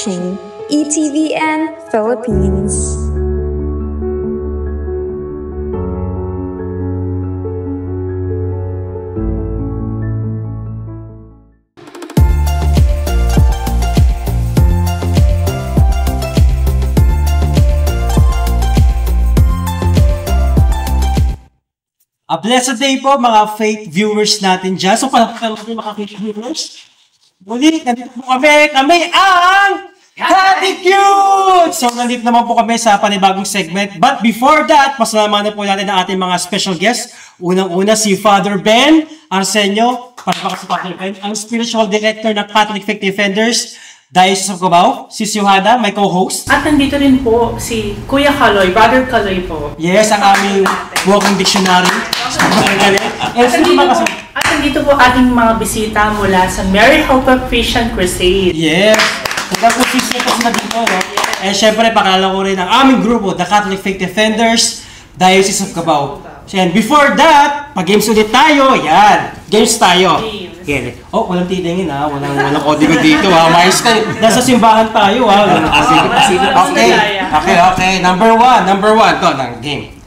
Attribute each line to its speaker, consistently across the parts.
Speaker 1: watching ETVN Philippines.
Speaker 2: A blessed day po mga faith viewers natin dyan. So, palapit natin mga faith viewers. Muli, nandito po kami. Kami ang Catecute! So, nandito naman po kami sa panibagong segment. But before that, pasalamahan na po natin ang ating mga special guests. Unang-una, si Father Ben Arsenio. Para si Father Ben, ang spiritual director ng Catholic Faith Defenders, Diocese of Cubao. Si Johanna, my co-host.
Speaker 3: At nandito rin po si Kuya Kaloy, Brother Kaloy po.
Speaker 2: Yes, ang aming walking dictionary.
Speaker 3: At nandito po ating mga bisita mula sa Mary Hope of Christian Crusade.
Speaker 2: Yes. Hanggang po sisita sila dito, no? And syempre, pakilala ko rin ang aming grupo, the Catholic Faith Defenders, Diocese of Cubao. And before that, pag-games ulit tayo. Yan. Games tayo. Okay. Oh, walang tidingin ha. Walang kodigo dito ha. Mais ka. Nasa simbahan tayo ha. Okay. Number one. Go, game.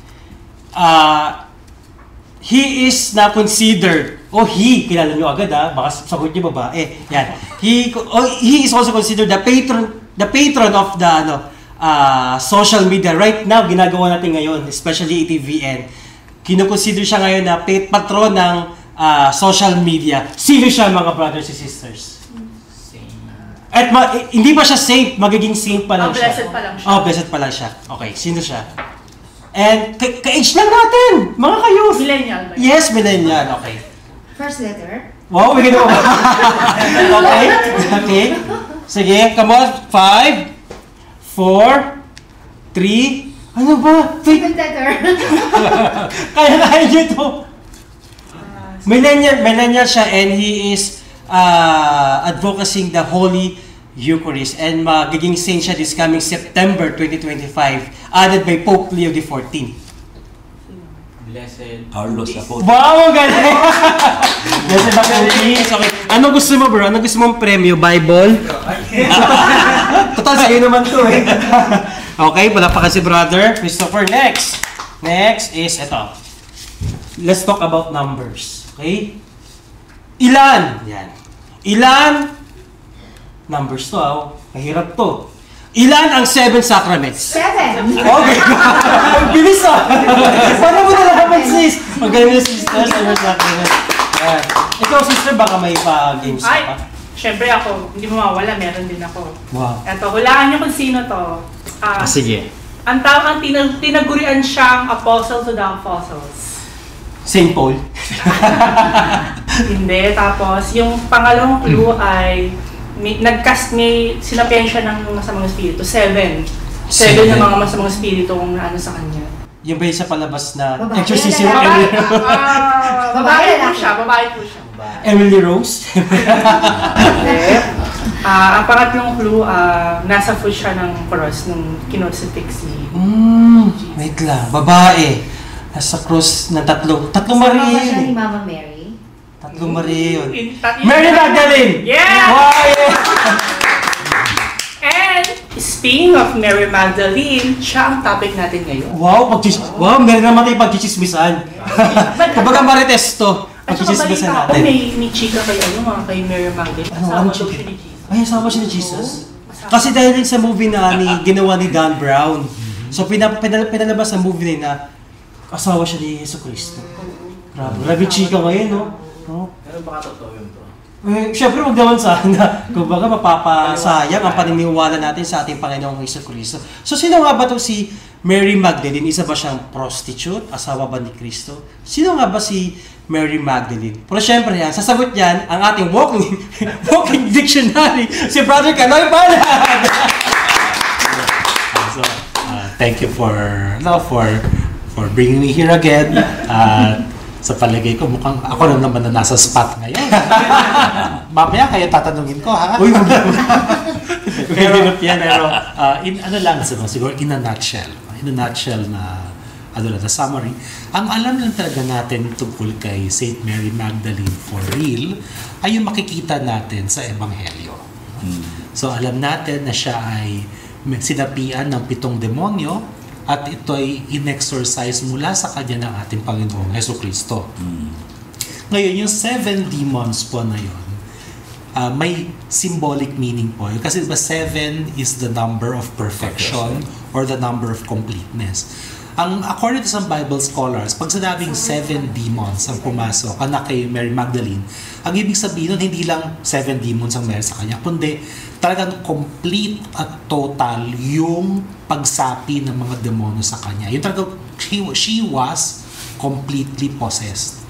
Speaker 2: He is na considered, kilala nyo agad ha, baka sagot nyo babae. Yan. He is also considered the patron of the social media. Right now, ginagawa natin ngayon, especially ETVN. Kinoconsider siya ngayon na patron ng social media. Sino siya mga brothers and sisters? At hindi pa siya saint, magiging saint pa lang siya.
Speaker 3: Blessed pa lang siya.
Speaker 2: Blessed pa lang siya. Okay, sino siya? And ka-age lang natin, mga kayo.
Speaker 3: Millennial ba?
Speaker 2: Yes, millennial. Okay.
Speaker 4: First letter?
Speaker 2: Wow, we can do Okay. Sige, come on. 5, 4, 3, ano ba?
Speaker 4: Second letter.
Speaker 2: Kaya nyo ito. Millennial siya and he is advocating the Holy Eucharist and magiging saint siya this coming September 2025 added by Pope Leo XIV.
Speaker 5: Blessed Carlos Apostol.
Speaker 2: Wow, galing! Blessed Apostol. Okay. Ano gusto mo bro? Ano gusto mong premyo? Bible? Total, sa'yo naman to eh. Okay, wala pa kasi brother. Christopher, next. Next is ito. Let's talk about numbers. Okay? Ilan? Yan. Ilan? Numbers to, mahirap to. Ilan ang 7 sacraments?
Speaker 4: 7.
Speaker 2: Okay. Ang bilis Paano mo nalaman sis? Magaling na sister, 7 sacraments. Yan. Ikaw sister, baka may pa-games ka pa?
Speaker 3: Syempre ako, hindi mo mawala, meron din ako.
Speaker 2: Wow.
Speaker 3: Eto, hulaan niyo kung sino to.
Speaker 2: Sige.
Speaker 3: Ang tawag, tinagurian siyang apostle to the apostles.
Speaker 2: Saint Paul?
Speaker 3: Hindi, tapos yung pangalawang clue ay may sinapian siya ng masamang espiritu. 7 yung mga masamang espiritu kung naano sa kanya.
Speaker 2: Yung ba yung sa palabas na
Speaker 4: Babae.
Speaker 2: exorcism
Speaker 3: Babae po siya.
Speaker 2: Emily Rose?
Speaker 3: Ang pangatlong clue, nasa foot siya ng cross nung kinocifix si
Speaker 2: Wait lang, babae. Nasa cross ng tatlong Maria
Speaker 4: siya
Speaker 2: yun.
Speaker 4: ni Mama Mary.
Speaker 2: Tatlong Maria yun. Mary Magdalene!
Speaker 3: Yeah!
Speaker 2: Wow, yeah!
Speaker 3: And speaking of Mary Magdalene, siya ang topic natin ngayon.
Speaker 2: Wow, meron naman tayo pagchichismisan. Kumbaga marites to.
Speaker 3: At saka
Speaker 2: Pagchichismisan
Speaker 3: balita ako,
Speaker 2: natin.
Speaker 3: may chika kay Mary Magdalene.
Speaker 2: Ano
Speaker 3: Asawa daw
Speaker 2: chika?
Speaker 3: siya ni Jesus.
Speaker 2: Ay, asawa siya ni Jesus? Kasi dahil din sa movie na ginawa ni Dan Brown. So pinalabas sa movie na asawa siya ni Yesu Cristo. Grabe chika ngayon, no?
Speaker 5: Pero baka totoo yun to.
Speaker 2: Siyempre, huwag naman sana. Kumbaga, mapapasayang ang paniniwala natin sa ating Panginoong Hesus Kristo. So, sino nga ba ito si Mary Magdalene? Isa ba siyang prostitute? Asawa ba ni Kristo? Sino nga ba si Mary Magdalene? Pero siyempre yan, sasagot yan ang ating walking dictionary, si Brother Kaloy Balag!
Speaker 5: So, thank you for bringing me here again. Sa palagay ko, mukhang ako lang naman na nasa spot ngayon. Mamaya kayo tatanungin ko, ha?
Speaker 2: Uy,
Speaker 5: pero ano lang, siguro in a nutshell na summary, ang alam lang talaga natin tungkol kay Saint Mary Magdalene for real ay yung makikita natin sa Ebanghelyo. So alam natin na siya ay sinapian ng 7 demonyo at ito ay in-exorcise mula sa kanya ng ating Panginoong Hesukristo. Ngayon, yung 7 demons po na yun, may symbolic meaning po. Kasi 7 is the number of perfection or the number of completeness. According to some Bible scholars, pag sinabing 7 demons ang pumasok, anak kay Mary Magdalene, ang ibig sabihin nun, hindi lang 7 demons ang meron sa kanya, kundi talagang complete at total yung pagsapi ng mga demonyo sa kanya. Yung talagang, she was completely possessed.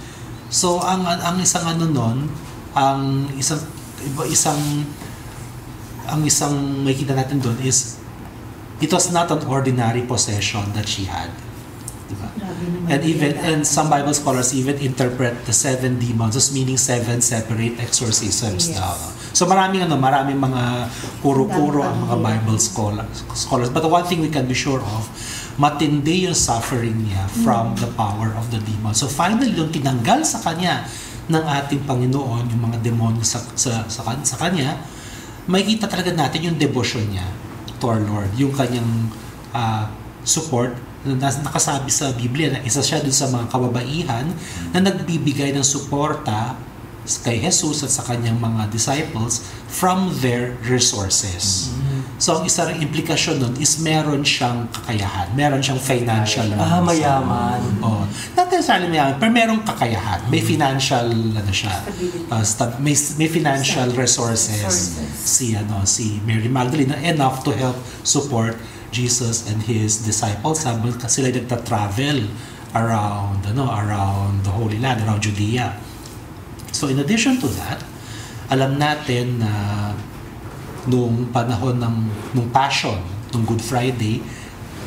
Speaker 5: So, ang isang nun, ang isang makikita natin doon is it was not an ordinary possession that she had. Diba? And some Bible scholars even interpret the 7 demons as meaning 7 separate exorcisms daw. So maraming mga puro-puro ang mga Bible scholars. But the one thing we can be sure of, matindi yung suffering niya from the power of the demon. So finally, yung tinanggal sa kanya ng ating Panginoon, yung mga demonyo sa kanya, makikita talaga natin yung devotion niya to our Lord, yung kanyang support na nakasabi sa Biblia na isa siya dun sa mga kababaihan na nagbibigay ng suporta kay Jesus at sa kanyang mga disciples from their resources. So ang isa ring implikasyon nun is meron siyang kakayahan, meron siyang financial
Speaker 2: mayaman.
Speaker 5: Not necessarily mayaman, pero merong kakayahan, may financial may financial resources si Mary Magdalene enough to help support Jesus and his disciples habang sila nagta-travel around the Holy Land, around Judea. So in addition to that, alam natin na nung panahon nung Passion, nung Good Friday,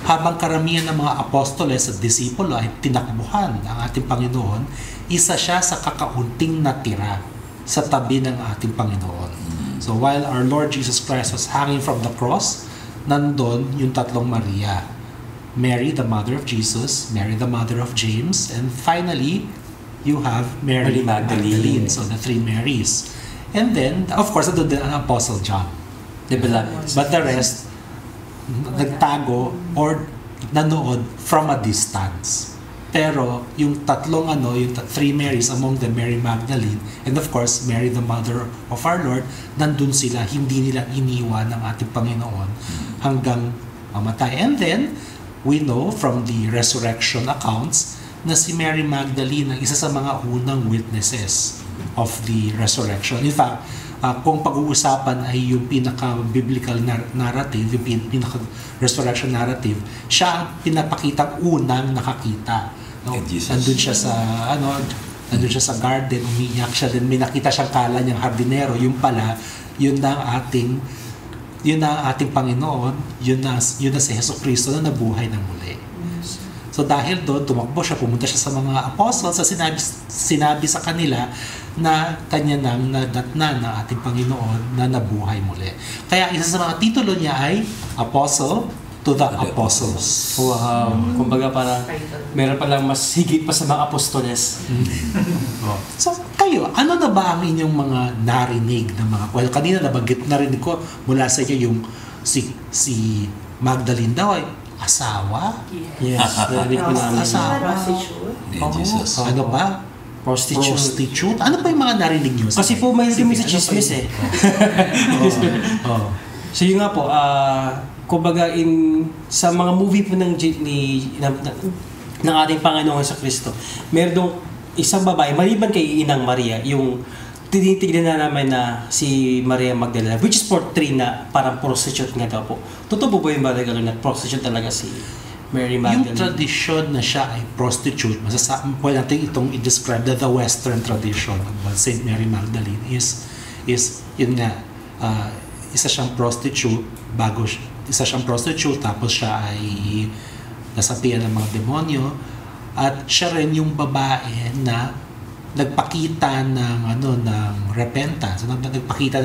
Speaker 5: habang karamihan ng mga apostoles at disipulo ay tinakbuhan ng ating Panginoon, isa siya sa kakaunting natira sa tabi ng ating Panginoon. So while our Lord Jesus Christ was hanging from the cross, nandun yung tatlong Maria. Mary, the mother of Jesus, Mary, the mother of James, and finally, you have Mary Magdalene. So the 3 Marys. And then, of course, nandun din ang Apostle John. The beloved. But the rest, nagtago or nanood from a distance. Pero yung tatlong yung 3 Marys, among them Mary Magdalene, and of course, Mary the mother of our Lord, nandun sila, hindi nila iniwan ng ating Panginoon hanggang mamatay. And then, we know from the resurrection accounts na si Mary Magdalene ang isa sa mga unang witnesses of the resurrection. In fact, kung pag-uusapan ay yung pinaka-biblical narrative, yung pinaka-resurrection narrative, siya ang pinapakitang unang nakakita. Nandun siya sa garden, umiyak siya, then may nakita siyang kala niyang hardinero, yung pala, yun na ang ating Panginoon, yun na si Hesukristo na nabuhay ng muli. So dahil doon, tumakbo siya, pumunta siya sa mga apostles, sinabi sa kanila na kanya nang nadatnan ng ating Panginoon na nabuhay muli. Kaya isa sa mga titulo niya ay Apostle to the Apostles.
Speaker 2: Wow. Kumbaga parang meron palang mas higit pa sa mga apostoles.
Speaker 5: So kayo, ano na ba ang inyong mga narinig na mga kwento? Kanina narinig ko mula sa inyo yung si Magdalene daw ay asawa?
Speaker 2: Yes. Narinig ko namin.
Speaker 5: Asawa?
Speaker 6: Jesus.
Speaker 5: Ano ba? Prostitute? Ano pa yung mga narinig nyo?
Speaker 2: Kasi po may kami sa chismis eh. So yun nga po, kumbaga sa mga movie po ng ating Panginoon sa Kristo, meron dong isang babae, maliban kay Inang Maria, yung tinitignan na namin na si Maria Magdalena, which is portray na parang prostitute nga daw po. Totoo po ba yung bagay na prostitute talaga si Mary Magdalene?
Speaker 5: Yung tradisyon na siya ay prostitute, pwede natin itong i-describe the Western tradition of Saint Mary Magdalene is yun nga, isa siyang prostitute tapos siya ay nasapian ng mga demonyo at siya rin yung babae na nagpakita ng repentance, nagpakita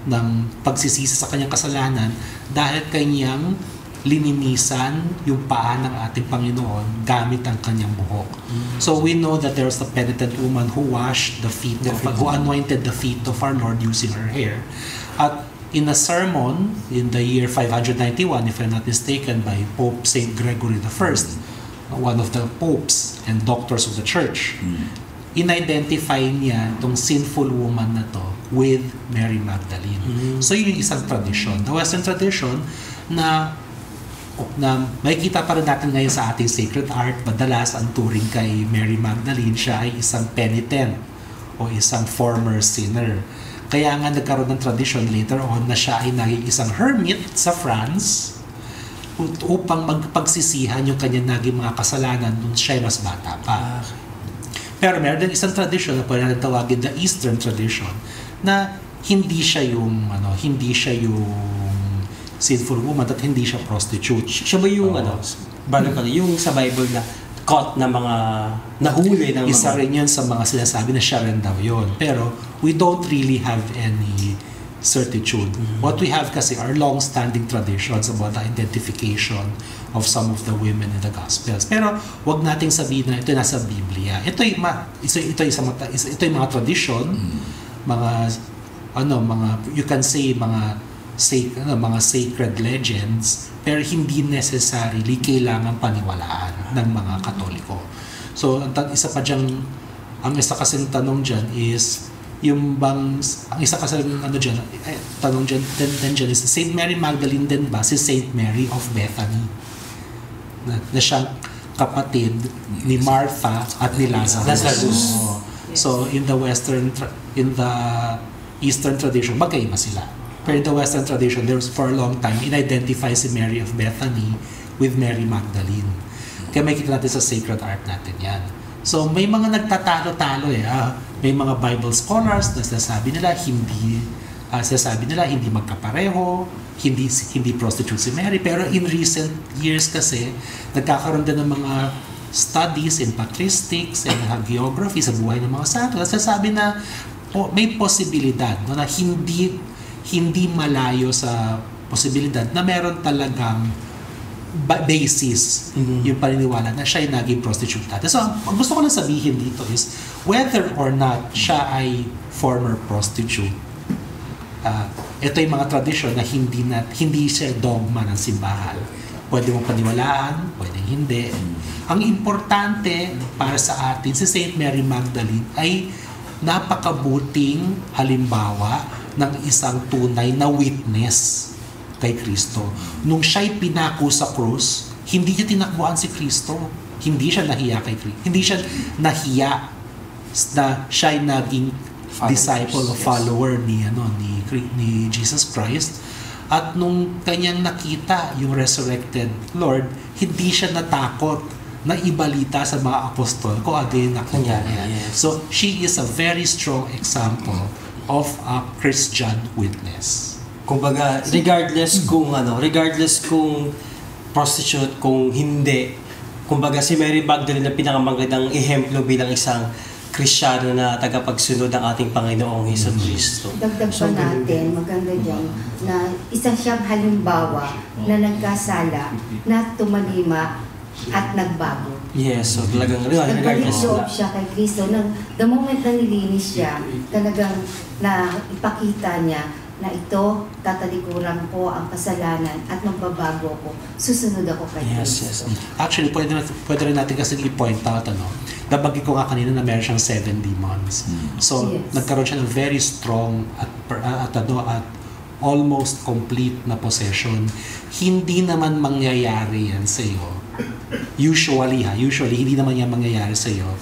Speaker 5: ng pagsisisi sa kanyang kasalanan dahil kanyang lininisan yung paa ng ating Panginoon gamit ang kanyang buhok. So we know that there was a penitent woman who washed who anointed the feet of our Lord using her hair. At in a sermon in the year 591, if I'm not mistaken, by Pope Saint Gregory I, one of the popes and doctors of the church, in-identify niya itong sinful woman na to with Mary Magdalene. So yun yung isang tradition. The Western tradition na makikita pa rin natin ngayon sa ating sacred art, madalas ang turing kay Mary Magdalene, siya ay isang penitent o isang former sinner. Kaya nga nagkaroon ng tradition later on na siya ay naging isang hermit sa France upang magpagsisihan yung kanyang naging mga kasalanan nung siya ay mas bata pa. Pero meron din isang tradition na pwede natin tawagin the Eastern tradition na hindi siya yung sinful woman at hindi siya prostitute.
Speaker 2: Siya ba yung yung sa Bible na caught na mga nahuli ng
Speaker 5: Isa rin yun sa mga sinasabi na siya rin daw yun. Pero we don't really have any certitude. What we have kasi are long-standing traditions about the identification of some of the women in the Gospels. Pero wag nating sabihin na ito nasa Biblia. Ito yung mga tradition, mga you can say mga sacred legends, pero hindi necessarily kailangan paniwalaan ng mga Katoliko. So ang isa kasing tanong dyan is tanong dyan is Saint Mary Magdalene din ba si Saint Mary of Bethany na siyang kapatid ni Martha at ni Lazarus. So in the Eastern tradition magkaiba sila. Pero in the Western tradition, there was for a long time in-identify si Mary of Bethany with Mary Magdalene. Kaya may kita natin sa sacred art natin yan. So may mga nagtatalo-talo may mga Bible scholars na sinasabi nila hindi magkapareho, hindi prostitute si Mary. Pero in recent years kasi, nagkakaroon din ng mga studies in patristics and hagiography sa buhay ng mga santo. Nasasabi na may posibilidad na hindi malayo sa posibilidad na meron talagang basis yung paniniwala na siya ay naging prostitute dati. So, ang gusto ko lang sabihin dito is whether or not siya ay former prostitute, ito yung mga tradisyon na hindi siya dogma ng simbahan. Pwede mong paniwalaan, pwede hindi. Ang importante para sa atin, si Saint Mary Magdalene ay napakabuting halimbawa ng isang tunay na witness kay Kristo. Nung siya'y pinako sa krus, hindi niya tinakbuhan si Kristo. Hindi siya nahiya kay Kristo. Hindi siya nahiya na siya'y naging disciple o follower ni Jesus Christ. At nung kanyang nakita yung resurrected Lord, hindi siya natakot na ibalita sa mga apostol kung ano yung nakita niya. So, she is a very strong example of a Christian witness.
Speaker 2: Kumbaga, regardless kung prostitute, kung hindi, kumbaga si Mary Magdalene na pinakamagandang ehemplo bilang isang Kristiyano na tagapagsunod ng ating Panginoong Hesus Kristo.
Speaker 4: Dagdag pa natin, maganda dyan, na isa siyang halimbawa na nagkasala, na tumalima at nagbago.
Speaker 2: Yes, so talagang regardless
Speaker 4: Nagbalik siya kay Kristo. The moment na nilinis siya, talagang na ipakita niya na ito, tatalikuran ko ang kasalanan at magbabago ko. Susunod ako kay Kristo.
Speaker 5: Actually, pwede rin natin kasi i-point out, nabagay ko nga kanina na meron siyang 7 demons. So, nagkaroon siya ng very strong at almost complete na possession. Hindi naman mangyayari yan sa iyo. Usually hindi naman yan mangyayari sa iyo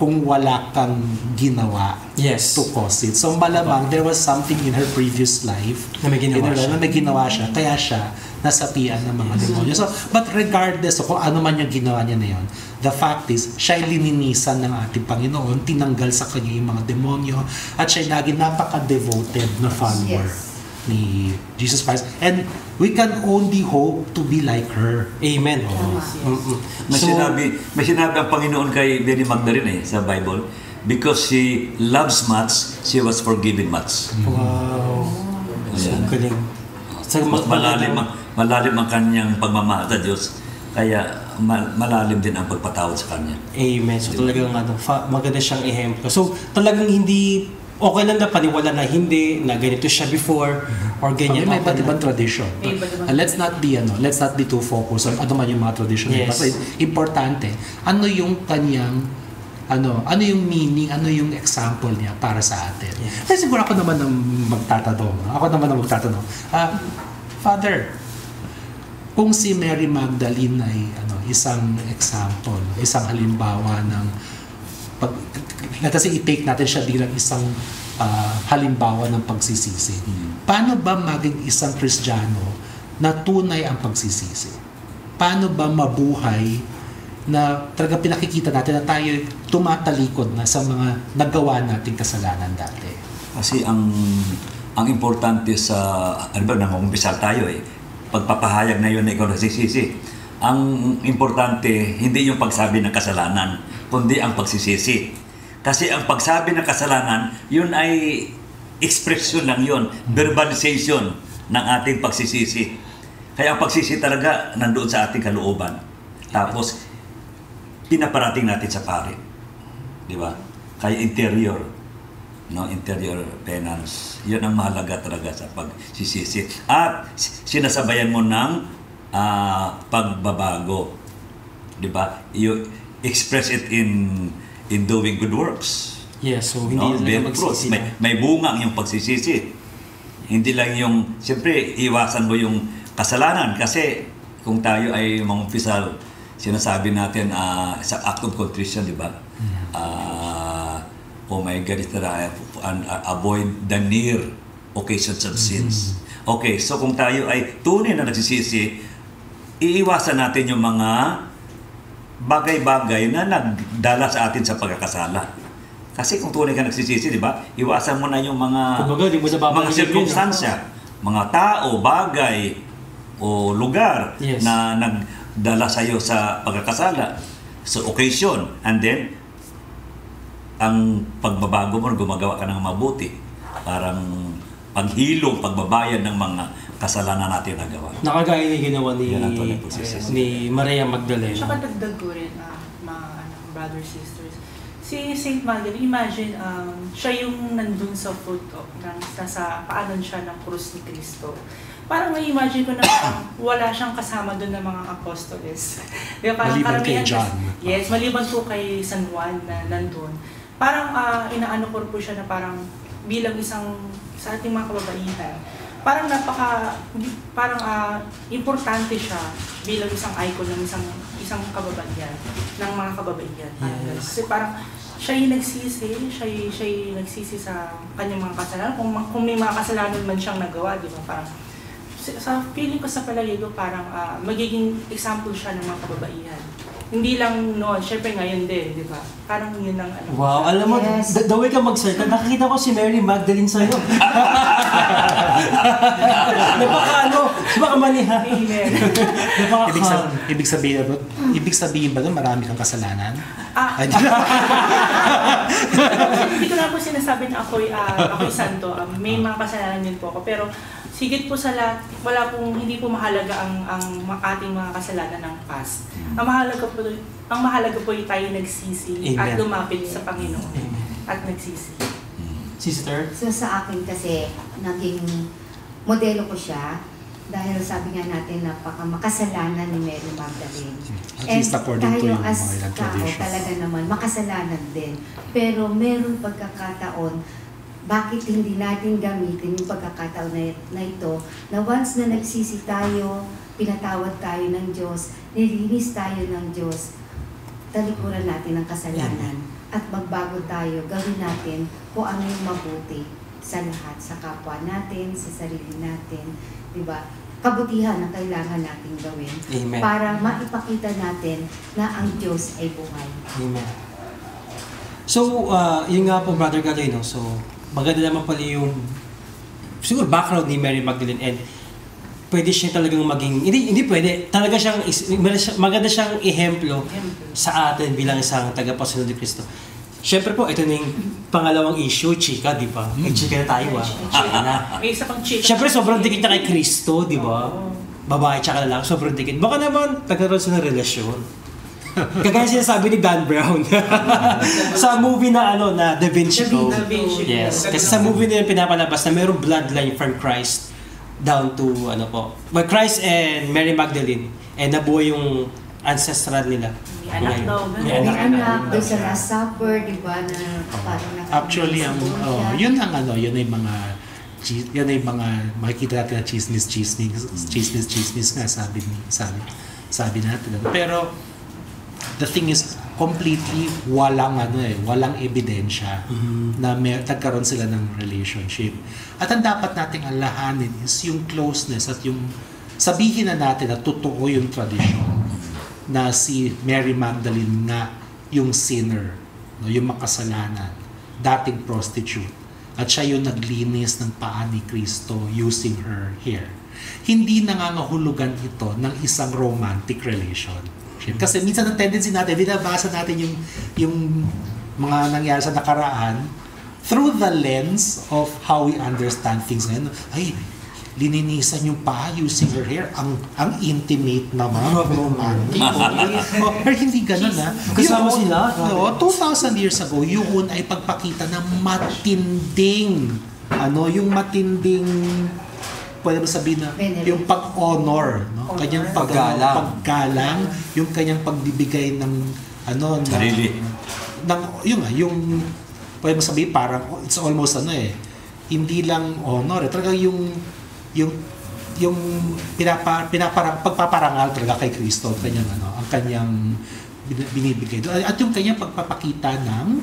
Speaker 5: kung wala kang ginawa to cause it. So malamang there was something in her previous life
Speaker 2: na may
Speaker 5: ginawa siya, kaya siya nasapian ng mga demonyo. So, but regardless kung ano man yung ginawa niya na yun, the fact is, siya ay lininisan ng ating Panginoon, tinanggal sa kanya yung mga demonyo, at siya ay naging napaka-devoted na follower ni Jesus Christ. And we can only hope to be like her.
Speaker 2: Amen.
Speaker 6: May sinabi ang Panginoon kay Mary Magdalene sa Bible, because she loves much, she was forgiven much.
Speaker 2: Wow. So, galing.
Speaker 6: Mas malalim ang kanyang pagmamahal sa Diyos, kaya malalim din ang pagpatawad sa kanya.
Speaker 2: Amen. So talagang maganda siyang ehemplo. So talagang hindi okay lang na paniwala na hindi, na ganito siya before, or ganyan.
Speaker 5: May iba't ibang tradition.
Speaker 3: May iba't ibang-
Speaker 5: Let's not be too focused on ano man yung mga tradition.
Speaker 2: Yes.
Speaker 5: Kasi importante, ano yung kanyang ano yung meaning, ano yung example niya para sa atin.
Speaker 2: Yes.
Speaker 5: Kasi siguro ako naman ang magtatanong. Father, kung si Mary Magdalene ay isang example, isang halimbawa ng kasi i-take natin siya bilang isang halimbawa ng pagsisisi. Paano ba maging isang Kristiyano na tunay ang pagsisisi? Paano ba mabuhay na talaga pinakikita natin na tayo tumatalikod na sa mga nagawa nating kasalanan dati?
Speaker 6: Kasi ang importante sa, nangungumpisa tayo pagpapahayag na yun na ikaw nagsisisi. Ang importante, hindi yung pagsabi ng kasalanan, kundi ang pagsisisi. Kasi ang pagsabi ng kasalanan, yun ay expression lang yun, verbalization ng ating pagsisisi. Kaya ang pagsisi talaga nandoon sa ating kalooban. Tapos, pinaparating natin sa pare. Di ba? Kaya interior penance. Yan ang mahalaga talaga sa pagsisisi. At sinasabayan mo ng pagbabago. Di ba? You express it in doing good works.
Speaker 2: Yes, so hindi
Speaker 6: Bear
Speaker 2: lang
Speaker 6: fruits.
Speaker 2: magsisisi.
Speaker 6: May bunga ang yung pagsisisi. Hindi lang yung, siyempre, iwasan mo yung kasalanan. Kasi kung tayo ay mangumpisal, sinasabi natin sa act of contrition, di ba? Oh my God, avoid the near occasions of sins. Okay, so kung tayo ay tunay na nagsisisi, iiwasan natin yung mga bagay-bagay na nagdala sa atin sa pagkakasala. Kasi kung tunay ka nagsisisi, di ba? Iwasan mo na yung mga
Speaker 2: Kumbaga, di mo na babalik
Speaker 6: mga sirkumstansya, mga tao, bagay, o lugar
Speaker 2: Yes.
Speaker 6: na nagdala sa iyo sa pagkakasala, sa occasion, and then ang pagbabago mo, gumagawa ka ng mabuti, parang paghilong, pagbabayad ng mga kasalanan natin nagawa.
Speaker 2: Nakagaya na ginawa
Speaker 6: Yan ang tunay pagsisisi.
Speaker 2: ni Maria Magdalena.
Speaker 3: Tsaka dagdag ko rin, mga brothers, sisters. Si Saint Magdalene, imagine, siya yung nandun sa foot sa paanan siya ng krus ni Cristo. Parang na-imagine ko na wala siyang kasama doon ng mga apostoles. Diba, parang
Speaker 5: Maliban kay
Speaker 3: karamihan
Speaker 5: John.
Speaker 3: Yes, maliban po kay San Juan na nandun. Parang inaano ko po siya na parang bilang isang sa ating mga kababaihan. Parang importante siya bilang isang icon ng isang kababaihan, ng mga kababaihan.
Speaker 2: Yes.
Speaker 3: Kasi parang siya yung nagsisi, siya yung nagsisi sa kanyang mga kasalanan. Kung may mga kasalanan man siyang nagawa, di ba? Parang sa feeling ko sa palagay ko, parang magiging example siya ng mga kababaihan. Hindi lang noon, syempre ngayon din, di ba? Parang yun ang ano.
Speaker 2: Wow, alam mo,
Speaker 4: Yes.
Speaker 2: the way ka magsalita, nakakita ko si Mary Magdalene sa'yo. Baka maniha.
Speaker 3: Amen.
Speaker 5: Ibig sabihin ba nun, marami kang kasalanan? Ay,
Speaker 3: Hindi ko na po sinasabi na ako'y santo. May mga kasalanan din po ako. Pero higit po sa lahat, hindi po mahalaga ang ating mga kasalanan ng past. Ang mahalaga po ay tayo nagsisi at
Speaker 2: Amen.
Speaker 3: lumapit sa Panginoon at nagsisi.
Speaker 2: Sister?
Speaker 4: So sa akin kasi, naging modelo ko siya dahil sabi nga natin makasalanan ni Mary Magdalene.
Speaker 5: At least according to
Speaker 4: tayo
Speaker 5: yung
Speaker 4: as
Speaker 5: mga ilang
Speaker 4: tao
Speaker 5: traditions.
Speaker 4: talaga naman, makasalanan din. Pero meron pagkakataon, bakit hindi natin gamitin yung pagkakataon na ito, na once na nagsisi tayo, pinatawad tayo ng Diyos, nilinis tayo ng Diyos, talikuran natin ang kasalanan at magbago tayo, gawin natin kung ano yung mabuti sa lahat, sa kapwa natin, sa sarili natin, di ba? Kabutihan ang kailangan natin gawin
Speaker 2: Amen.
Speaker 4: para maipakita natin na ang Diyos ay buhay.
Speaker 2: Amen. So, yun nga po, Brother Galeno. So, maganda naman pala yung siguro background ni Mary Magdalene and pwede siya talagang maging, hindi pwede, talaga siyang, maganda siyang ehemplo sa atin bilang isang tagapasunod ni Cristo. Siyempre po, ito na yung pangalawang issue, chika, di ba? Chika na tayo, Chika na.
Speaker 3: May isa pang chika.
Speaker 2: Siyempre, sobrang dikit na kay Cristo, di ba? Babae tsaka lalaki, sobrang dikit. Baka naman, nagkaroon sila ng relasyon. Kagaya sinasabi ni Dan Brown sa movie na na Da Vinci Code.
Speaker 3: Da Vinci.
Speaker 2: Yes. Kasi sa movie na yun pinapalabas na mayroong bloodline from Christ down to Christ and Mary Magdalene. Nabuhay yung ancestral nila.
Speaker 3: May anak daw.
Speaker 2: May
Speaker 4: May
Speaker 2: anak.
Speaker 4: anak, doon sa Last Supper, di ba, na parang
Speaker 5: Actually, yun ang yun ay mga makikita natin na chismis nga sabi natin. Pero the thing is completely walang ebidensya na nagkaroon sila ng relationship. At ang dapat nating alahanin is yung closeness at yung sabihin na natin na totoo yung tradisyon na si Mary Magdalene nga yung sinner, yung makasalanan, dating prostitute, at siya yung naglinis ng paa ni Kristo using her hair. Hindi nangangahulugan ito ng isang romantic relation. Kasi minsan ang tendency natin, binabasa natin yung mga nangyari sa nakaraan through the lens of how we understand things ngayon. Ay, lininisan yung paa using her hair. Ang intimate naman, romantic. Pero hindi ganun
Speaker 2: Kasama sila.
Speaker 5: 2,000 years ago, yun ay pagpakita ng matinding, yung matinding, pwede mo sabihin na, yung pag-honor, kanyang paggalang, yung kanyang pagbibigay ng,
Speaker 6: Sarili.
Speaker 5: yung, pwede mo sabihin, parang, it's almost, hindi lang honor, talaga yung pagpaparangal talaga kay Kristo ang kanyang binibigay doon at yung kanyang pagpapakita ng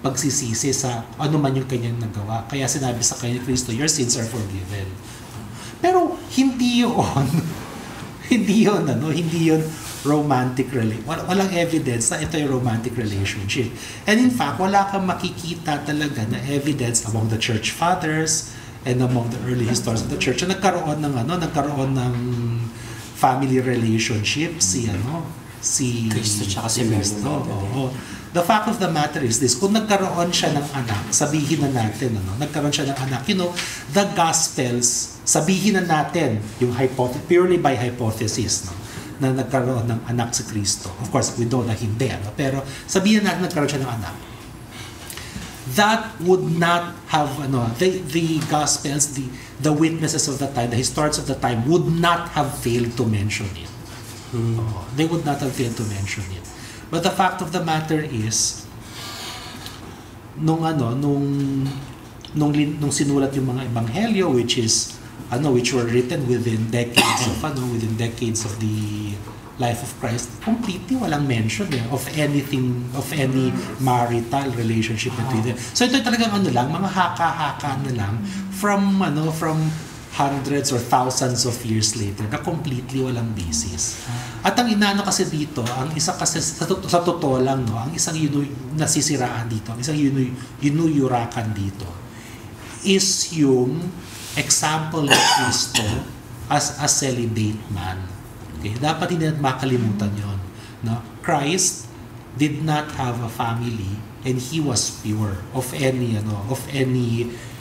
Speaker 5: pagsisisi sa ano man yung kanyang nagawa. Kaya sinabi sa kanya ni Kristo, your sins are forgiven. Pero hindi yun romantic relationship. Walang evidence na ito yung romantic relationship. And in fact, wala kang makikita talaga na evidence among the church fathers and among the early historians of the church na nagkaroon ng family relationship si
Speaker 2: Kristo tsaka si Mary.
Speaker 5: The fact of the matter is this, kung nagkaroon siya ng anak, sabihin na natin, nagkaroon siya ng anak, the Gospels, sabihin na natin, yung purely by hypothesis, na nagkaroon ng anak si Kristo. Of course, we know na hindi, pero sabihin na natin nagkaroon siya ng anak. That would not have, the Gospels, the witnesses of the time, the historians of the time, would not have failed to mention it. They would not have failed to mention it. But the fact of the matter is, nung sinulat yung mga ebanghelyo, which were written within decades of the life of Christ, completely walang mention of any marital relationship between them. So ito talagang mga haka-haka na lang from hundreds or thousands of years later na completely walang basis. At ang inaano kasi dito, ang isa kasi sa totoo lang, ang isang nasisiraan dito, ang isang yunuyurakan dito is yung example ni Kristo as a celibate man. Okay? Dapat hindi natin makalimutan yun. Christ did not have a family and he was pure of any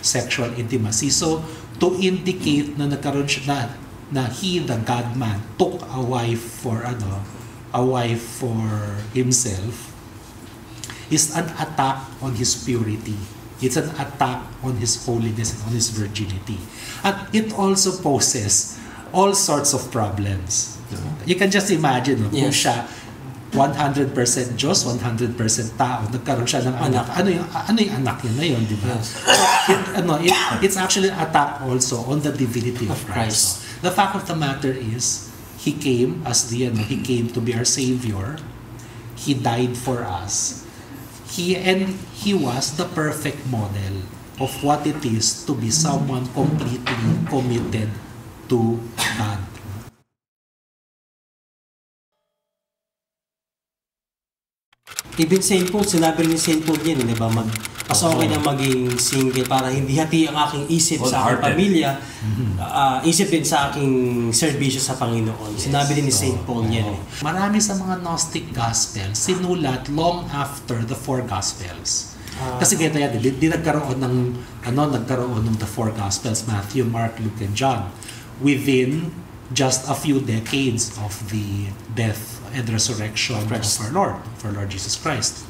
Speaker 5: sexual intimacy. So to indicate na nagkaroon siya na he, the God-man, took a wife for himself is an attack on his purity. It's an attack on his holiness and on his virginity. At it also poses all sorts of problems. You can just imagine kung siya 100% Diyos, 100% tao, nagkaroon siya ng anak. Ano yung anak niya na yun, di ba? It's actually an attack also on the divinity of Christ. The fact of the matter is, he came to be our Savior. He died for us. He was the perfect model of what it is to be someone completely committed to God.
Speaker 2: Even St. Paul, sinabi ni St. Paul yan, di ba? Mas okay na maging single para hindi hati ang aking isip sa aking pamilya, isip din sa aking serbisyo sa Panginoon. Sinabi din ni St. Paul yan.
Speaker 5: Marami sa mga Gnostic Gospels sinulat long after the four Gospels. Kasi ganito yan, di nagkaroon ng the four Gospels, Matthew, Mark, Luke, and John, within just a few decades of the death and resurrection of our Lord Jesus Christ.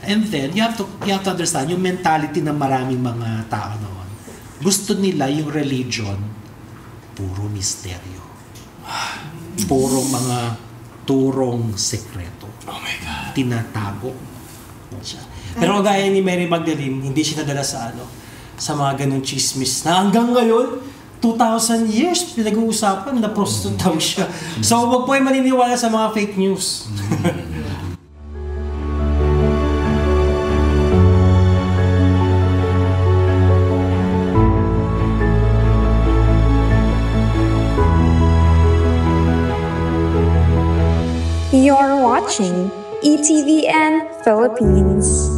Speaker 5: And then, you have to understand yung mentality ng maraming mga tao noon. Gusto nila yung religion, puro misteryo. Puro mga turong sekreto.
Speaker 2: Oh my God.
Speaker 5: Tinatago.
Speaker 2: Pero gaya ni Mary Magdalene, hindi siya nadala sa sa mga ganong chismis na hanggang ngayon, 2,000 years pinag-uusapan na prostitute daw siya. So, wag po ay maniniwala sa mga fake news.
Speaker 1: You're watching ETVN Philippines.